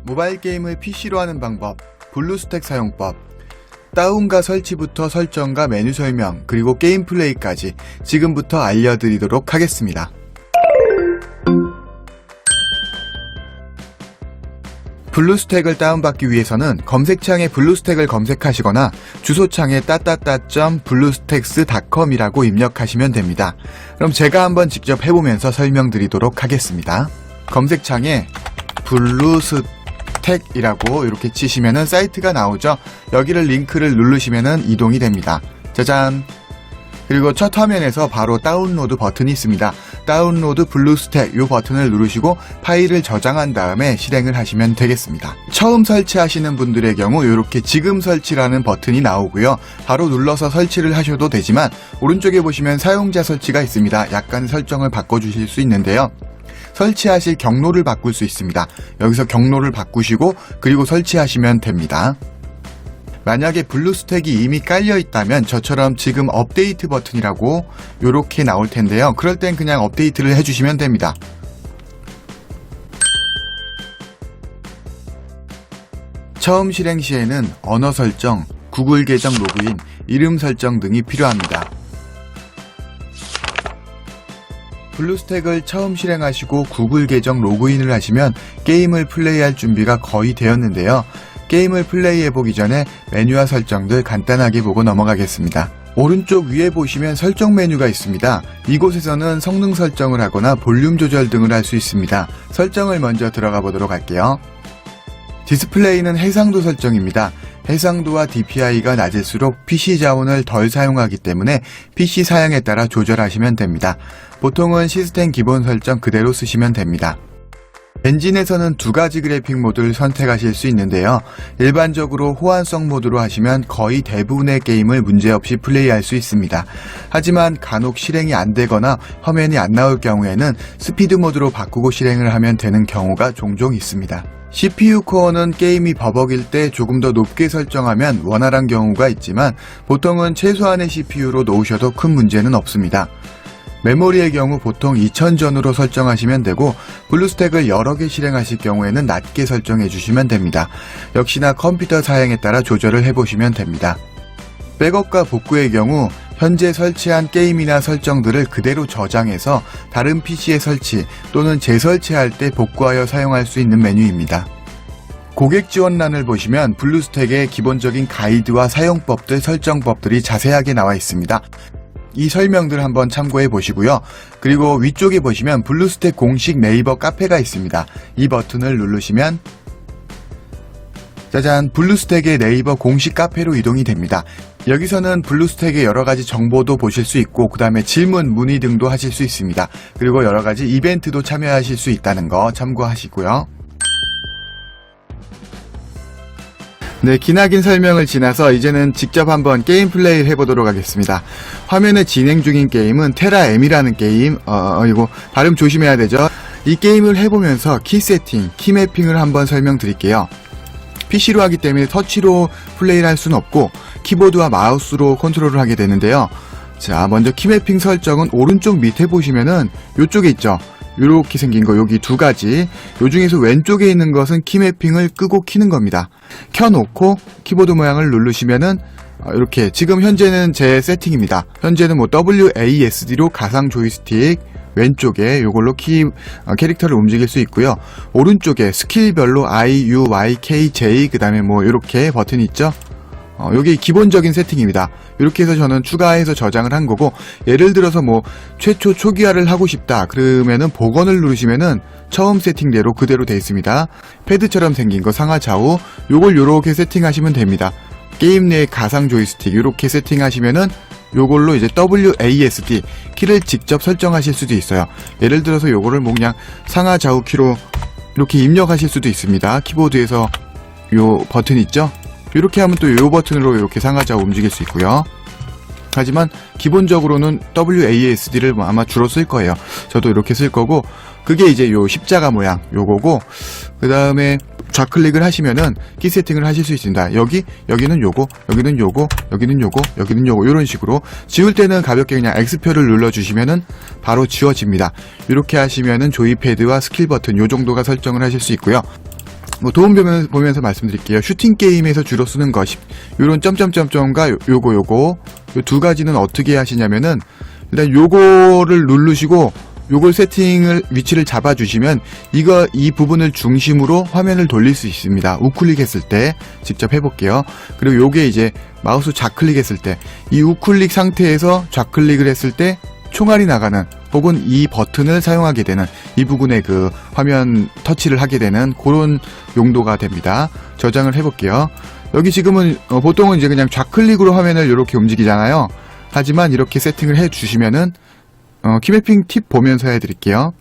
모바일 게임을 PC로 하는 방법, 블루스택 사용법, 다운과 설치부터 설정과 메뉴 설명, 그리고 게임 플레이까지 지금부터 알려드리도록 하겠습니다. 블루스택을 다운받기 위해서는 검색창에 블루스택을 검색하시거나 주소창에 bluestacks.com 입력하시면 됩니다. 그럼 제가 한번 직접 해보면서 설명드리도록 하겠습니다. 검색창에 블루스택이라고 이렇게 치시면은 사이트가 나오죠. 여기를 링크를 누르시면은 이동이 됩니다. 짜잔! 그리고 첫 화면에서 바로 다운로드 버튼이 있습니다. 다운로드 블루스택 이 버튼을 누르시고 파일을 저장한 다음에 실행을 하시면 되겠습니다. 처음 설치하시는 분들의 경우 이렇게 지금 설치라는 버튼이 나오고요. 바로 눌러서 설치를 하셔도 되지만 오른쪽에 보시면 사용자 설치가 있습니다. 약간 설정을 바꿔주실 수 있는데요. 설치하실 경로를 바꿀 수 있습니다. 여기서 경로를 바꾸시고 그리고 설치하시면 됩니다. 만약에 블루스택이 이미 깔려 있다면 저처럼 지금 업데이트 버튼이라고 이렇게 나올 텐데요. 그럴 땐 그냥 업데이트를 해주시면 됩니다. 처음 실행 시에는 언어 설정, 구글 계정 로그인, 이름 설정 등이 필요합니다. 블루스택을 처음 실행하시고 구글 계정 로그인을 하시면 게임을 플레이할 준비가 거의 되었는데요. 게임을 플레이해보기 전에 메뉴와 설정들 간단하게 보고 넘어가겠습니다. 오른쪽 위에 보시면 설정 메뉴가 있습니다. 이곳에서는 성능 설정을 하거나 볼륨 조절 등을 할 수 있습니다. 설정을 먼저 들어가 보도록 할게요. 디스플레이는 해상도 설정입니다. 해상도와 DPI가 낮을수록 PC 자원을 덜 사용하기 때문에 PC 사양에 따라 조절하시면 됩니다. 보통은 시스템 기본 설정 그대로 쓰시면 됩니다. 엔진에서는 두 가지 그래픽 모드를 선택하실 수 있는데요. 일반적으로 호환성 모드로 하시면 거의 대부분의 게임을 문제없이 플레이할 수 있습니다. 하지만 간혹 실행이 안 되거나 화면이 안 나올 경우에는 스피드 모드로 바꾸고 실행을 하면 되는 경우가 종종 있습니다. CPU 코어는 게임이 버벅일 때 조금 더 높게 설정하면 원활한 경우가 있지만 보통은 최소한의 CPU로 놓으셔도 큰 문제는 없습니다. 메모리의 경우 보통 2000전으로 설정하시면 되고 블루스택을 여러 개 실행하실 경우에는 낮게 설정해 주시면 됩니다. 역시나 컴퓨터 사양에 따라 조절을 해보시면 됩니다. 백업과 복구의 경우 현재 설치한 게임이나 설정들을 그대로 저장해서 다른 PC에 설치 또는 재설치할 때 복구하여 사용할 수 있는 메뉴입니다. 고객 지원란을 보시면 블루스택의 기본적인 가이드와 사용법들, 설정법들이 자세하게 나와 있습니다. 이 설명들 한번 참고해 보시고요. 그리고 위쪽에 보시면 블루스택 공식 네이버 카페가 있습니다. 이 버튼을 누르시면 짜잔, 블루스택의 네이버 공식 카페로 이동이 됩니다. 여기서는 블루스택의 여러가지 정보도 보실 수 있고 그 다음에 질문, 문의 등도 하실 수 있습니다. 그리고 여러가지 이벤트도 참여하실 수 있다는 거 참고하시고요. 네, 기나긴 설명을 지나서 이제는 직접 한번 게임 플레이를 해보도록 하겠습니다. 화면에 진행 중인 게임은 테라엠이라는 게임, 이거 발음 조심해야 되죠. 이 게임을 해보면서 키 세팅, 키 매핑을 한번 설명드릴게요. PC로 하기 때문에 터치로 플레이를 할 수는 없고 키보드와 마우스로 컨트롤을 하게 되는데요. 자, 먼저 키 매핑 설정은 오른쪽 밑에 보시면은 요쪽에 있죠. 이렇게 생긴 거 여기 두 가지, 요 중에서 왼쪽에 있는 것은 키 매핑을 끄고 키는 겁니다. 켜놓고 키보드 모양을 누르시면은 이렇게 지금 현재는 제 세팅입니다. 현재는 뭐 WASD로 가상 조이스틱 왼쪽에 요걸로 캐릭터를 움직일 수 있고요. 오른쪽에 스킬별로 I, U, Y, K, J 그 다음에 뭐 이렇게 버튼이 있죠. 여기 기본적인 세팅입니다. 이렇게 해서 저는 추가해서 저장을 한 거고, 예를 들어서 뭐 최초 초기화를 하고 싶다 그러면은 복원을 누르시면은 처음 세팅대로 그대로 되어 있습니다. 패드처럼 생긴 거 상하 좌우 요걸 요렇게 세팅하시면 됩니다. 게임 내 가상 조이스틱 요렇게 세팅하시면은 요걸로 이제 WASD 키를 직접 설정하실 수도 있어요. 예를 들어서 요거를 뭐 그냥 상하 좌우 키로 이렇게 입력하실 수도 있습니다. 키보드에서 요 버튼 있죠? 이렇게 하면 또 이 버튼으로 이렇게 상하좌우 움직일 수 있고요. 하지만 기본적으로는 WASD를 아마 주로 쓸 거예요. 저도 이렇게 쓸 거고, 그게 이제 요 십자가 모양 요거고, 그 다음에 좌클릭을 하시면은 키 세팅을 하실 수 있습니다. 여기는 요거, 여기는 요거, 여기는 요거, 여기는 요거, 이런 식으로 지울 때는 가볍게 그냥 X표를 눌러주시면은 바로 지워집니다. 이렇게 하시면은 조이패드와 스킬 버튼 요 정도가 설정을 하실 수 있고요. 뭐 도움 보면서 말씀드릴게요. 슈팅 게임에서 주로 쓰는 것, 요런 점점점점과 요거 요 두 가지는 어떻게 하시냐면은 일단 요거를 누르시고 요걸 위치를 잡아주시면 이 부분을 중심으로 화면을 돌릴 수 있습니다. 우클릭했을 때 직접 해볼게요. 그리고 요게 이제 마우스 좌클릭했을 때 이 우클릭 상태에서 좌클릭을 했을 때 총알이 나가는 혹은 이 버튼을 사용하게 되는 이 부분에 그 화면 터치를 하게 되는 그런 용도가 됩니다. 저장을 해볼게요. 여기 지금은 보통은 이제 그냥 좌클릭으로 화면을 이렇게 움직이잖아요. 하지만 이렇게 세팅을 해주시면은 키매핑 팁 보면서 해드릴게요.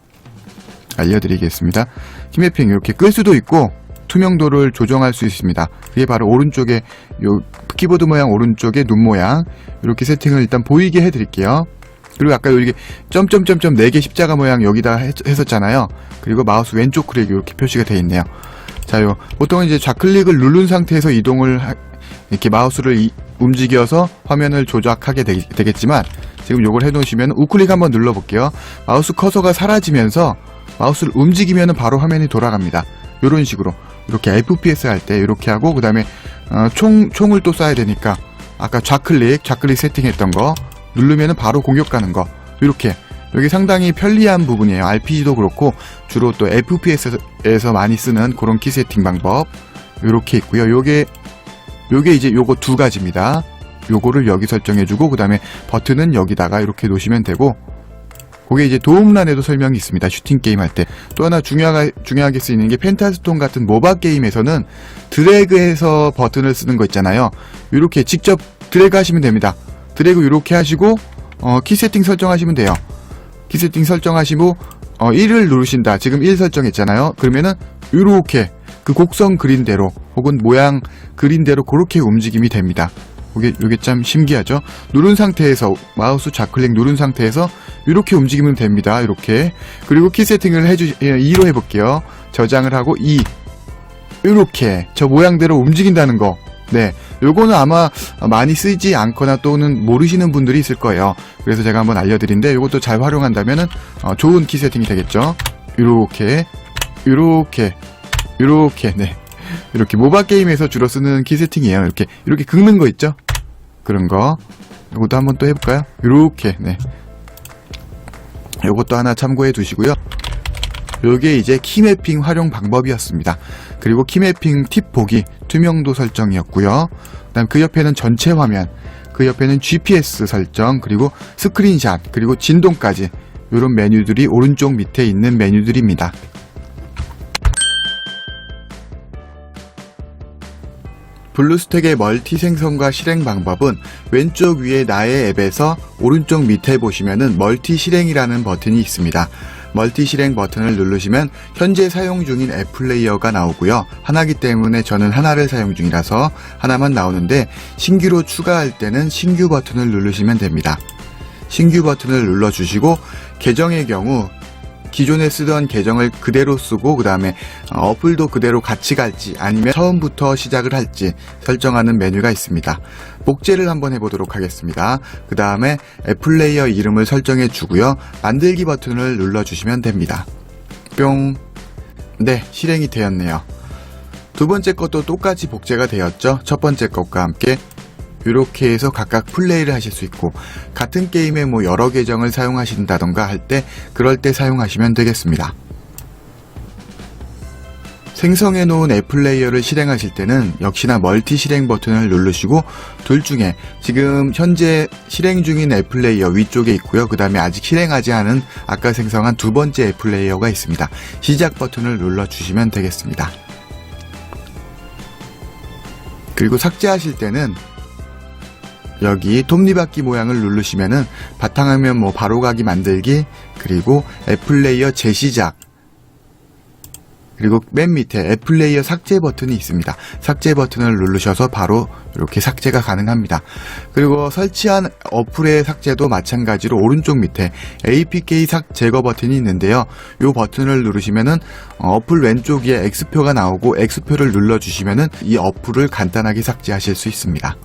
알려드리겠습니다. 키매핑 이렇게 끌 수도 있고 투명도를 조정할 수 있습니다. 그게 바로 오른쪽에 요 키보드 모양 오른쪽에 눈 모양 이렇게 세팅을 일단 보이게 해드릴게요. 그리고 아까 여기 점점점점 4개 십자가 모양 여기다 했었잖아요. 그리고 마우스 왼쪽 클릭 이렇게 표시가 되어 있네요. 자, 보통은 이제 좌클릭을 누른 상태에서 이렇게 마우스를 움직여서 화면을 조작하게 되겠지만 지금 요걸 해놓으시면 우클릭 한번 눌러볼게요. 마우스 커서가 사라지면서 마우스를 움직이면 바로 화면이 돌아갑니다. 요런 식으로 이렇게 FPS 할 때 이렇게 하고 그 다음에 총을 또 쏴야 되니까 아까 좌클릭 세팅했던 거 누르면 바로 공격 가는 거 이렇게 여기 상당히 편리한 부분이에요. RPG도 그렇고 주로 또 FPS에서 많이 쓰는 그런 키 세팅 방법 이렇게 있고요. 요게 이제 요거 두 가지입니다. 요거를 여기 설정해주고 그 다음에 버튼은 여기다가 이렇게 놓으시면 되고 그게 이제 도움란에도 설명이 있습니다. 슈팅 게임 할 때. 또 하나 중요하게 쓰이는 게 펜타스톤 같은 모바 게임에서는 드래그해서 버튼을 쓰는 거 있잖아요. 이렇게 직접 드래그 하시면 됩니다. 드래그 이렇게 하시고 키 세팅 설정하시면 돼요. 키 세팅 설정하시고 1을 누르신다. 지금 1 설정했잖아요. 그러면은 이렇게 그 곡선 그린대로 혹은 모양 그린대로 그렇게 움직임이 됩니다. 이게 참 신기하죠? 누른 상태에서 마우스 좌클릭 누른 상태에서 이렇게 움직이면 됩니다. 이렇게. 그리고 키 세팅을 2로 해볼게요. 저장을 하고 2 이렇게 저 모양대로 움직인다는 거. 네, 요거는 아마 많이 쓰지 않거나 또는 모르시는 분들이 있을 거예요. 그래서 제가 한번 알려드린데 요것도 잘 활용한다면은 좋은 키 세팅이 되겠죠. 이렇게 네, 이렇게 모바 게임에서 주로 쓰는 키 세팅이에요. 이렇게 긁는 거 있죠? 그런 거. 요것도 한번 또 해볼까요? 이렇게. 네. 요것도 하나 참고해 두시고요. 요게 이제 키매핑 활용 방법이었습니다. 그리고 키매핑 팁 보기, 투명도 설정이었고요. 그다음 그 옆에는 전체 화면, 그 옆에는 GPS 설정, 그리고 스크린샷, 그리고 진동까지 이런 메뉴들이 오른쪽 밑에 있는 메뉴들입니다. 블루스택의 멀티 생성과 실행 방법은 왼쪽 위에 나의 앱에서 오른쪽 밑에 보시면은 멀티 실행이라는 버튼이 있습니다. 멀티 실행 버튼을 누르시면 현재 사용 중인 앱 플레이어가 나오고요. 하나기 때문에 저는 하나를 사용 중이라서 하나만 나오는데 신규로 추가할 때는 신규 버튼을 누르시면 됩니다. 신규 버튼을 눌러주시고 계정의 경우 기존에 쓰던 계정을 그대로 쓰고 그 다음에 어플도 그대로 같이 갈지 아니면 처음부터 시작을 할지 설정하는 메뉴가 있습니다. 복제를 한번 해보도록 하겠습니다. 그 다음에 앱 플레이어 이름을 설정해 주고요. 만들기 버튼을 눌러주시면 됩니다. 뿅. 네, 실행이 되었네요. 두 번째 것도 똑같이 복제가 되었죠. 첫 번째 것과 함께 이렇게 해서 각각 플레이를 하실 수 있고 같은 게임에 뭐 여러 계정을 사용하신다던가 할 때 그럴 때 사용하시면 되겠습니다. 생성해 놓은 앱 플레이어를 실행하실 때는 역시나 멀티 실행 버튼을 누르시고 둘 중에 지금 현재 실행 중인 앱 플레이어 위쪽에 있고요. 그 다음에 아직 실행하지 않은 아까 생성한 두 번째 앱 플레이어가 있습니다. 시작 버튼을 눌러주시면 되겠습니다. 그리고 삭제하실 때는 여기 톱니바퀴 모양을 누르시면은 바탕화면 뭐 바로가기 만들기 그리고 앱 플레이어 재시작 그리고 맨 밑에 앱 플레이어 삭제 버튼이 있습니다. 삭제 버튼을 누르셔서 바로 이렇게 삭제가 가능합니다. 그리고 설치한 어플의 삭제도 마찬가지로 오른쪽 밑에 APK 제거 버튼이 있는데요. 이 버튼을 누르시면은 어플 왼쪽 위에 X표가 나오고 X표를 눌러주시면은 이 어플을 간단하게 삭제하실 수 있습니다.